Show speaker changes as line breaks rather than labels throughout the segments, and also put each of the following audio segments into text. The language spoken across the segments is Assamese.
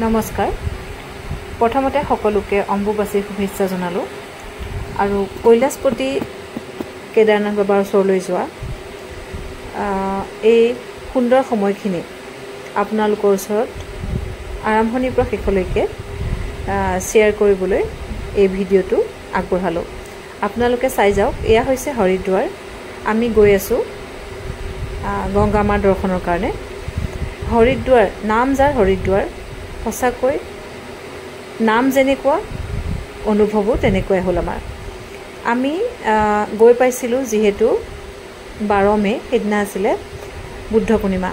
নমস্কাৰ প্ৰথমতে সকলোকে অম্বুবাচীৰ শুভেচ্ছা জনালোঁ আৰু কৈলাশপতি কেদাৰনাথ বাবাৰ ওচৰলৈ যোৱা এই সুন্দৰ সময়খিনি আপোনালোকৰ ওচৰত আৰম্ভণিৰ পৰা শেষলৈকে শ্বেয়াৰ কৰিবলৈ এই ভিডিঅ'টো আগবঢ়ালোঁ। আপোনালোকে চাই যাওক। এয়া হৈছে হৰিদ্বাৰ। আমি গৈ আছোঁ গংগা মাৰ দৰ্শনৰ কাৰণে। হৰিদ্বাৰ নাম যাৰ হৰিদ্বাৰ, সঁচাকৈ নাম যেনেকুৱা অনুভৱো তেনেকুৱাই হ'ল আমাৰ। আমি গৈ পাইছিলোঁ যিহেতু 12 মে' সেইদিনা আছিলে বুদ্ধ পূৰ্ণিমা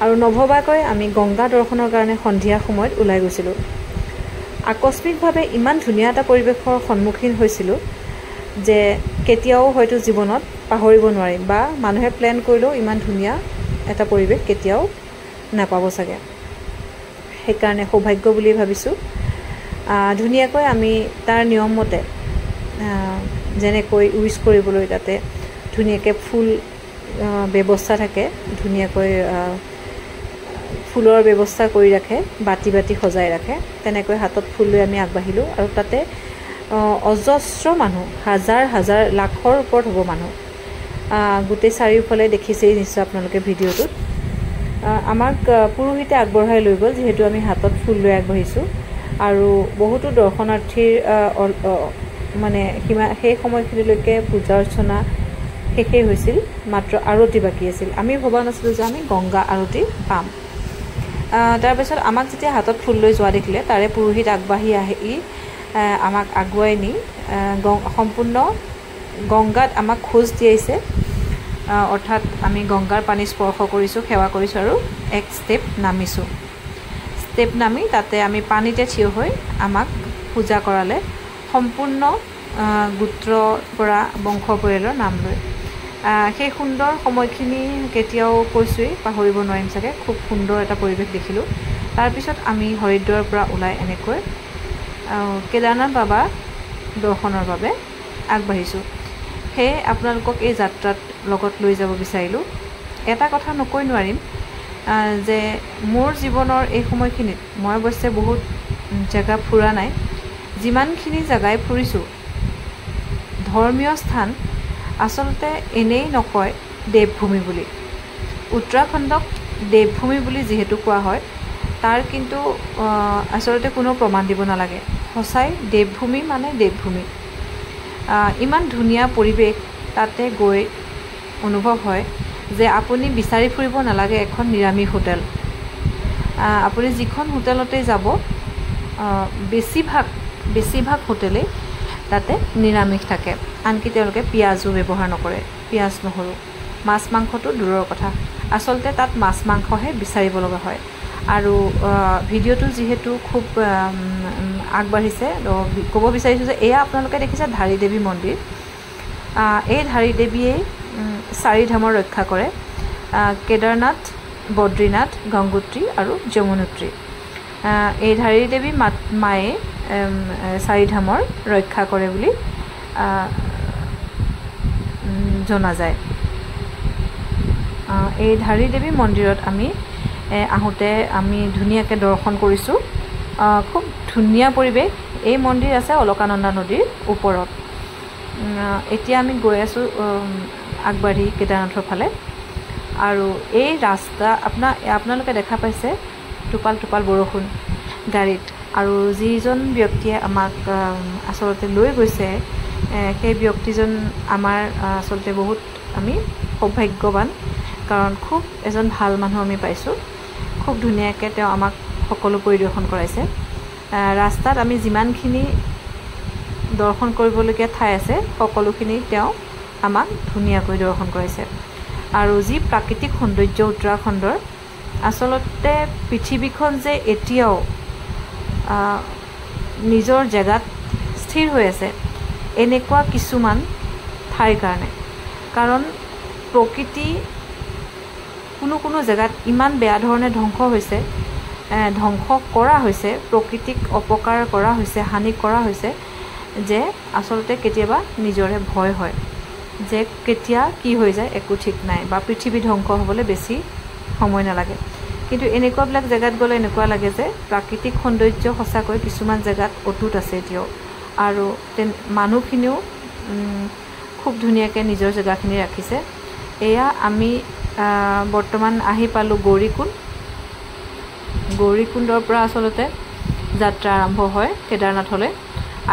আৰু নভবাকৈ আমি গংগা দৰ্শনৰ কাৰণে সন্ধিয়া সময়ত ওলাই গৈছিলোঁ। আকস্মিকভাৱে ইমান ধুনীয়া এটা পৰিৱেশৰ সন্মুখীন হৈছিলোঁ যে কেতিয়াও হয়তো জীৱনত পাহৰিব নোৱাৰিম, বা মানুহে প্লেন কৰিলেও ইমান ধুনীয়া এটা পৰিৱেশ কেতিয়াও নাপাব চাগে। সেইকাৰণে সৌভাগ্য বুলি ভাবিছোঁ। ধুনীয়াকৈ আমি তাৰ নিয়ম মতে যেনেকৈ উইচ কৰিবলৈ তাতে ধুনীয়াকৈ ফুল ব্যৱস্থা থাকে, ধুনীয়াকৈ ফুলৰ ব্যৱস্থা কৰি ৰাখে, বাতি বাতি সজাই ৰাখে, তেনেকৈ হাতত ফুল লৈ আমি আগবাঢ়িলোঁ। আৰু তাতে অজস্ৰ মানুহ, হাজাৰ হাজাৰ লাখৰ ওপৰত হ'ব মানুহ। গোটেই চাৰিওফালে দেখিছেই নিশ্চয় আপোনালোকে ভিডিঅ'টোত। আমাক পুৰোহিতে আগবঢ়াই লৈ গ'ল যিহেতু আমি হাতত ফুল লৈ আগবাঢ়িছোঁ। আৰু বহুতো দৰ্শনাৰ্থীৰ মানে সেই সময়খিনিলৈকে পূজা অৰ্চনা শেষেই হৈছিল, মাত্ৰ আৰতি বাকী আছিল। আমি ভবা নাছিলোঁ যে আমি গংগা আৰতি পাম। তাৰপিছত আমাক যেতিয়া হাতত ফুল লৈ যোৱা দেখিলে, তাৰে পুৰোহিত আগবাঢ়ি আহি আমাক আগুৱাই নি সম্পূৰ্ণ গংগাত আমাক খোজ দিয়াইছে। অৰ্থাৎ আমি গংগাৰ পানী স্পৰ্শ কৰিছোঁ, সেৱা কৰিছোঁ আৰু এক ষ্টেপ নামিছোঁ। ষ্টেপ নামি তাতে আমি পানীতে থিয় হৈ আমাক পূজা কৰালে, সম্পূৰ্ণ গোত্ৰৰ পৰা বংশ পৰিয়ালৰ নাম লৈ। সেই সুন্দৰ সময়খিনি কেতিয়াও কৈছোঁৱেই পাহৰিব নোৱাৰিম চাগে। খুব সুন্দৰ এটা পৰিৱেশ দেখিলোঁ। তাৰপিছত আমি হৰিদ্বাৰৰ পৰা ওলাই এনেকৈ কেদাৰনাথ বাবা দৰ্শনৰ বাবে আগবাঢ়িছোঁ। সেয়ে আপোনালোকক এই যাত্ৰাত লগত লৈ যাব বিচাৰিলোঁ। এটা কথা নকৈ নোৱাৰিম যে মোৰ জীৱনৰ এই সময়খিনিত মই অৱশ্যে বহুত জেগা ফুৰা নাই। যিমানখিনি জেগাই ফুৰিছোঁ, ধৰ্মীয় স্থান আচলতে এনেই নকয় দেৱভূমি বুলি। উত্তৰাখণ্ডক দেৱভূমি বুলি যিহেতু কোৱা হয়, তাৰ কিন্তু আচলতে কোনো প্ৰমাণ দিব নালাগে। সঁচাই দেৱভূমি মানে দেৱভূমি। ইমান ধুনীয়া পৰিৱেশ তাতে গৈ অনুভৱ হয় যে আপুনি বিচাৰি ফুৰিব নালাগে এখন নিৰামিষ হোটেল। আপুনি যিখন হোটেলতেই যাব, বেছিভাগ হোটেলেই তাতে নিৰামিষ থাকে। আনকি তেওঁলোকে পিঁয়াজো ব্যৱহাৰ নকৰে, পিঁয়াজ নহৰু। মাছ মাংসটো দূৰৰ কথা, আচলতে তাত মাছ মাংসহে বিচাৰিব লগা হয়। আৰু ভিডিঅ'টো যিহেতু খুব আগবাঢ়িছে, ক'ব বিচাৰিছোঁ যে এয়া আপোনালোকে দেখিছে ধাৰী দেৱী মন্দিৰ। এই ধাৰী দেৱীয়েই 4 ধামৰ ৰক্ষা কৰে: কেদাৰনাথ, বদ্ৰীনাথ, গংগোত্ৰী আৰু যমুনোত্ৰী। এই ধাৰী দেৱী মায়ে 4 ধামৰ ৰক্ষা কৰে বুলি জনা যায়। এই ধাৰী দেৱী মন্দিৰত আমি আহোঁতে আমি ধুনীয়াকৈ দৰ্শন কৰিছোঁ। খুব ধুনীয়া পৰিৱেশ। এই মন্দিৰ আছে অলকানন্দা নদীৰ ওপৰত। এতিয়া আমি গৈ আছোঁ আগবাঢ়ি কেদাৰনাথৰ ফালে। আৰু এই ৰাস্তা আপোনালোকে দেখা পাইছে টোপাল টোপাল বৰষুণ গাড়ীত। আৰু যিজন ব্যক্তিয়ে আমাক আচলতে লৈ গৈছে, সেই ব্যক্তিজন আমাৰ আচলতে বহুত আমি সৌভাগ্যৱান, কাৰণ খুব এজন ভাল মানুহ আমি পাইছোঁ। খুব ধুনীয়াকৈ তেওঁ আমাক সকলো পৰিদৰ্শন কৰাইছে। ৰাস্তাত আমি যিমানখিনি দৰ্শন কৰিবলগীয়া ঠাই আছে, সকলোখিনি তেওঁ আমাক ধুনীয়াকৈ দৰ্শন কৰাইছে। আৰু যি প্ৰাকৃতিক সৌন্দৰ্য উত্তৰাখণ্ডৰ, আচলতে পৃথিৱীখন যে এতিয়াও নিজৰ জেগাত স্থিৰ হৈ আছে এনেকুৱা কিছুমান ঠাইৰ কাৰণে। কাৰণ প্ৰকৃতি কোনো জেগাত ইমান বেয়া ধৰণে ধ্বংস কৰা হৈছে, প্ৰকৃতিক অপকাৰ কৰা হৈছে, হানি কৰা হৈছে, যে আচলতে কেতিয়াবা নিজৰে ভয় হয় যে কেতিয়া কি হৈ যায় একো ঠিক নাই, বা পৃথিৱী ধ্বংস হ'বলৈ বেছি সময় নালাগে। কিন্তু এনেকুৱাবিলাক জেগাত গ'লে এনেকুৱা লাগে যে প্ৰাকৃতিক সৌন্দৰ্য সঁচাকৈ কিছুমান জেগাত অটুট আছে এতিয়াও আৰু মানুহখিনিও খুব ধুনীয়াকৈ নিজৰ জেগাখিনি ৰাখিছে এয়া আমি বৰ্তমান আহি পালোঁ গৌৰীকুণ্ডৰ পৰা আচলতে যাত্ৰা আৰম্ভ হয় কেদাৰনাথলৈ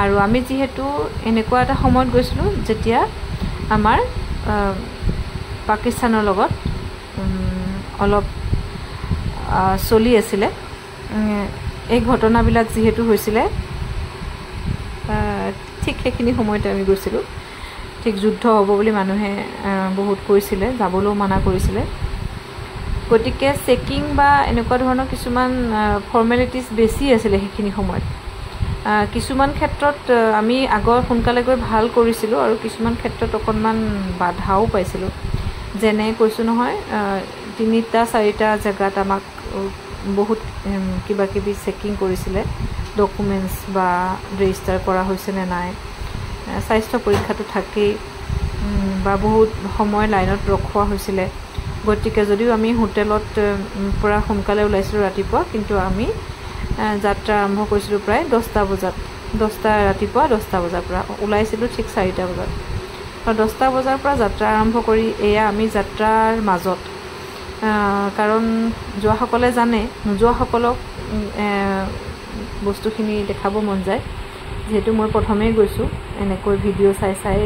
আৰু আমি যিহেতু এনেকুৱা এটা সময়ত গৈছিলোঁ যেতিয়া আমাৰ পাকিস্তানৰ লগত অলপ চলি আছিলে এই ঘটনাবিলাক যিহেতু হৈছিলে ঠিক সেইখিনি সময়তে আমি গৈছিলোঁ ঠিক যুদ্ধ হ'ব বুলি মানুহে বহুত কৈছিলে যাবলৈও মানা কৰিছিলে গতিকে চেকিং বা এনেকুৱা ধৰণৰ কিছুমান ফৰ্মেলিটিজ বেছি আছিলে সেইখিনি সময়ত কিছুমান ক্ষেত্ৰত আমি আগৰ সোনকালে গৈ ভাল কৰিছিলোঁ আৰু কিছুমান ক্ষেত্ৰত অকণমান বাধাও পাইছিলোঁ যেনে কৈছোঁ নহয় 3-4টা জেগাত আমাক বহুত কিবা কিবি চেকিং কৰিছিলে ডকুমেণ্টছ বা ৰেজিষ্টাৰ কৰা হৈছে নে নাই স্বাস্থ্য পৰীক্ষাটো থাকেই বা বহুত সময় লাইনত ৰখোৱা হৈছিলে গতিকে যদিও আমি হোটেলত পৰা সোনকালে ওলাইছিলোঁ ৰাতিপুৱা কিন্তু আমি যাত্ৰা আৰম্ভ কৰিছিলোঁ প্ৰায় 10টা বজাত ৰাতিপুৱা 10টা বজাৰ পৰা ওলাইছিলোঁ ঠিক 4টা বজাত আৰু 10টা বজাৰ পৰা যাত্ৰা আৰম্ভ কৰি এয়া আমি যাত্ৰাৰ মাজত কাৰণ যোৱাসকলে জানে নোযোৱাসকলক বস্তুখিনি দেখাব মন যায় যেহেতু মই প্ৰথমেই গৈছোঁ এনেকৈ ভিডিঅ' চাই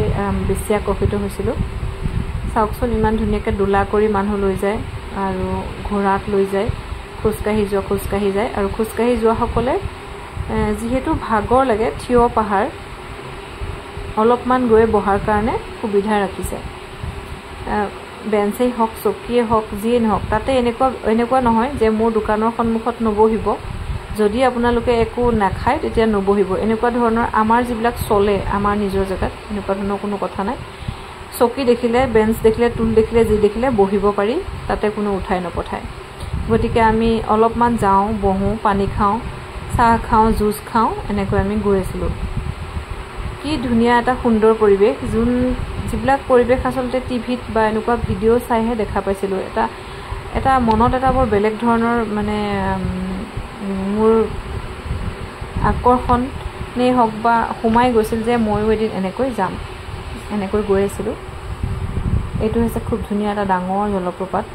বেছি আকৰ্ষিত হৈছিলোঁ চাওকচোন ইমান ধুনীয়াকৈ দোলা কৰি মানুহ লৈ যায় আৰু ঘোঁৰাত লৈ যায় খোজকাঢ়ি যায় আৰু খোজকাঢ়ি যোৱাসকলে যিহেতু ভাগৰ লাগে থিয় পাহাৰ অলপমান গৈ বহাৰ কাৰণে সুবিধা ৰাখিছে বেঞ্চেই হওক চকীয়ে হওক যিয়ে নহওক তাতে এনেকুৱা নহয় যে মোৰ দোকানৰ সন্মুখত নবহিব যদি আপোনালোকে একো নাখায় তেতিয়া নবহিব এনেকুৱা ধৰণৰ আমাৰ যিবিলাক চলে আমাৰ নিজৰ জেগাত এনেকুৱা ধৰণৰ কোনো কথা নাই চকী দেখিলে বেঞ্চ দেখিলে টুল দেখিলে যি দেখিলে বহিব পাৰি তাতে কোনো উঠাই নপঠায় গতিকে আমি অলপমান যাওঁ বহোঁ পানী খাওঁ চাহ খাওঁ জুচ খাওঁ এনেকৈ আমি গৈ আছিলোঁ কি ধুনীয়া এটা সুন্দৰ পৰিৱেশ যিবিলাক পৰিৱেশ আচলতে টিভিত বা এনেকুৱা ভিডিঅ' চাইহে দেখা পাইছিলোঁ এটা মনত এটা বৰ বেলেগ ধৰণৰ মানে মোৰ আকৰ্ষণেই হওক বা সোমাই গৈছিল যে ময়ো এদিন এনেকৈ যাম এনেকৈ গৈ আছিলোঁ এইটো হৈছে খুব ধুনীয়া এটা ডাঙৰ জলপ্ৰপাত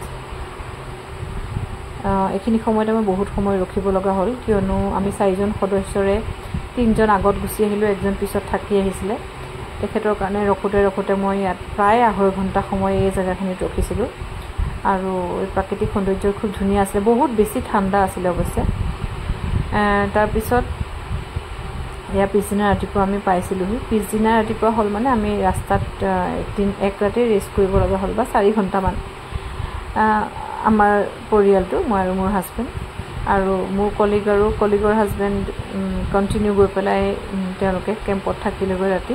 এইখিনি সময়তে মই বহুত সময় ৰখিব লগা হ'ল কিয়নো আমি 4জন সদস্যৰে 3জন আগত গুচি আহিলোঁ একজন পিছত থাকি আহিছিলে তেখেতৰ কাৰণে ৰখোতে মই ইয়াত প্ৰায় 2.5 ঘণ্টা সময় এই জেগাখিনিত ৰখিছিলোঁ আৰু এই প্ৰাকৃতিক সৌন্দৰ্য খুব ধুনীয়া আছিলে বহুত বেছি ঠাণ্ডা আছিলে অৱশ্যে তাৰপিছত ইয়াৰ পিছদিনা ৰাতিপুৱা আমি পাইছিলোঁহি পিছদিনা ৰাতিপুৱা হ'ল মানে আমি ৰাস্তাত এক ৰাতি ৰেষ্ট কৰিব লগা হ'ল বা 4 ঘণ্টামান আমাৰ পৰিয়ালটো মই আৰু মোৰ হাজবেণ্ড আৰু মোৰ কলিগৰ হাজবেণ্ড কণ্টিনিউ গৈ পেলাই তেওঁলোকে কেম্পত থাকিলেগৈ ৰাতি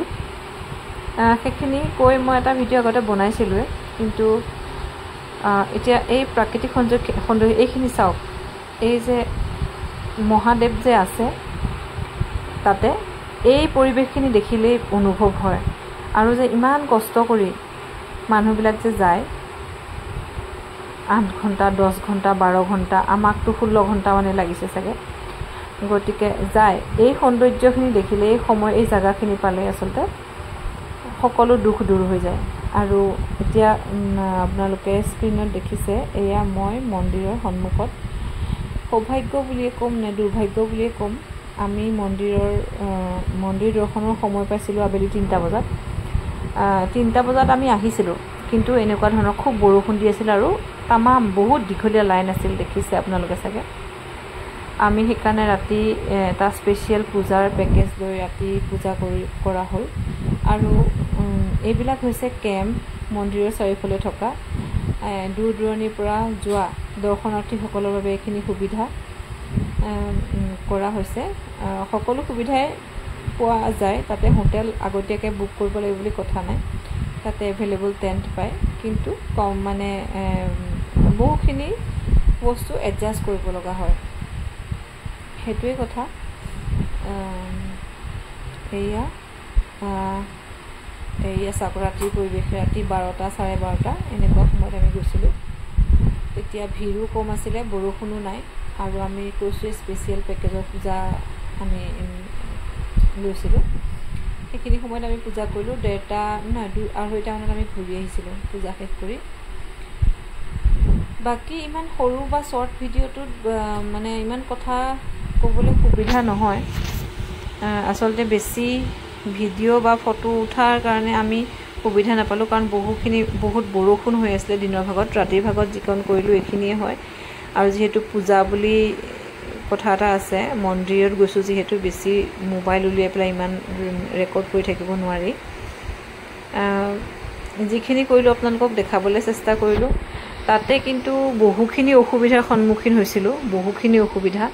সেইখিনি কৈ মই এটা ভিডিঅ' আগতে বনাইছিলোঁৱে কিন্তু এতিয়া এই প্ৰাকৃতিক সৌন্দৰ্য এইখিনি চাওক এই যে মহাদেৱ যে আছে তাতে এই পৰিৱেশখিনি দেখিলেই অনুভৱ হয় আৰু যে ইমান কষ্ট কৰি মানুহবিলাক যে যায় 8 ঘণ্টা 10 ঘণ্টা 12 ঘণ্টা আমাকতো 16 ঘণ্টা মানে লাগিছে চাগে গতিকে যায় এই সৌন্দৰ্যখিনি দেখিলে এই জাগাখিনি পালে আচলতে সকলো দুখ দূৰ হৈ যায় আৰু এতিয়া আপোনালোকে স্ক্ৰীনত দেখিছে এয়া মই মন্দিৰৰ সন্মুখত সৌভাগ্য বুলিয়ে ক'ম নে দুৰ্ভাগ্য বুলিয়ে ক'ম আমি মন্দিৰ দৰ্শনৰ সময় পাইছিলোঁ আবেলি 3টা বজাত 3টা বজাত আমি আহিছিলোঁ কিন্তু এনেকুৱা ধৰণৰ খুব বৰষুণ দি আছিল আৰু তামাম বহুত দীঘলীয়া লাইন আছিল দেখিছে আপোনালোকে চাগে আমি সেইকাৰণে ৰাতি এটা স্পেচিয়েল পূজাৰ পেকেজ লৈ ৰাতি পূজা কৰা হ'ল আৰু এইবিলাক হৈছে কেম্প মন্দিৰৰ চাৰিওফালে থকা দূৰ দূৰণিৰ পৰা যোৱা দৰ্শনাৰ্থীসকলৰ বাবে এইখিনি সুবিধা কৰা হৈছে সকলো সুবিধাই পোৱা যায় তাতে হোটেল আগতীয়াকৈ বুক কৰিব লাগিব বুলি কথা নাই তাতে এভেইলেবল টেণ্ট পায় কিন্তু কম মানে বহুখিনি বস্তু এডজাষ্ট কৰিব লগা হয় সেইটোৱে কথা এয়া চাওক ৰাতিৰ পৰিৱেশ ৰাতি 12টা 12:30 এনেকুৱা সময়ত আমি গৈছিলোঁ তেতিয়া ভিৰো কম আছিলে, বৰষুণো নাই, আৰু আমি কৈছোঁ স্পেচিয়েল পেকেজৰ পূজা আমি লৈছিলোঁ। সেইখিনি সময়ত আমি পূজা কৰিলোঁ, 2:30-2:30 আমি ঘূৰি আহিছিলোঁ পূজা শেষ কৰি। বাকী ইমান সৰু বা শ্বৰ্ট ভিডিঅ'টোত মানে ইমান কথা ক'বলৈ সুবিধা নহয়। আচলতে বেছি ভিডিঅ' বা ফটো উঠাৰ কাৰণে আমি সুবিধা নাপালোঁ, কাৰণ বহুত বৰষুণ হৈ আছিলে দিনৰ ভাগত। ৰাতিৰ ভাগত যিকণ কৰিলোঁ এইখিনিয়ে হয়, আৰু যিহেতু পূজা বুলি কথা এটা আছে, মন্দিৰত গৈছোঁ যিহেতু, বেছি মোবাইল উলিয়াই পেলাই ইমান ৰেকৰ্ড কৰি থাকিব নোৱাৰি। যিখিনি কৰিলোঁ আপোনালোকক দেখাবলৈ চেষ্টা কৰিলোঁ। তাতে কিন্তু বহুখিনি অসুবিধাৰ সন্মুখীন হৈছিলোঁ, বহুখিনি অসুবিধা।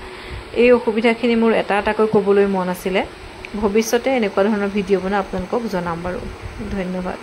এই অসুবিধাখিনি মোৰ এটা এটাকৈ ক'বলৈ মন আছিলে। ভৱিষ্যতে এনেকুৱা ধৰণৰ ভিডিঅ' বনাই আপোনালোকক জনাম বাৰু। ধন্যবাদ।